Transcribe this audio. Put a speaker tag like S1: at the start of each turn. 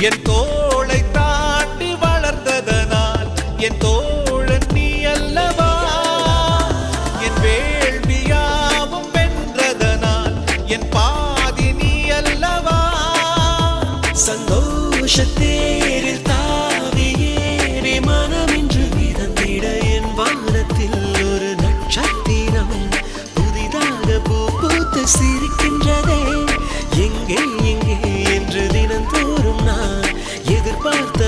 S1: என் தோளை தாண்டி வளர்ந்ததனால் என் தோழன் நீ அல்லவா, என் வேள்வியாவும் வென்றதனால் என் பாதி நீ அல்லவா.
S2: சந்தோஷத்தேரில் தாவி ஏறி மனமின்று மிதந்திட என் வானத்தில் ஒரு நட்சத்திரம் புதிதாக பூ பூத்து சிரிக்கின்றதே. எங்கே எங்கே என்று தினந்தோறும் நான் எதிர்பார்த்த